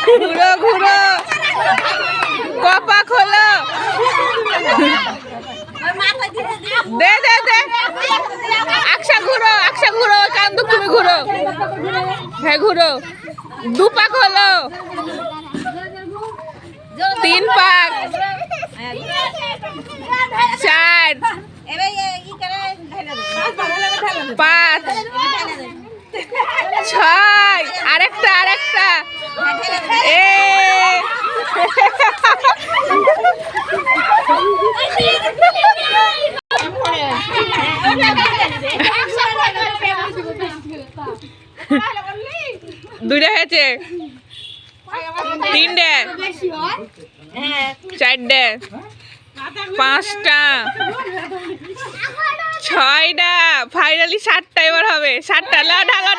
ঘুরো ঘুরো কপা খোলো দে দে দে আকশা ঘুরো কান্দুক তুমি ঘুরো হ্যাঁ ঘুরো দু পাক হলো 3 পাক 4 5 6 আরেকটা এ দুইটা হয়েছে 3টে 4টে 5টা 6টা ফাইনালি 7টা এবার হবে 7টা ঢালো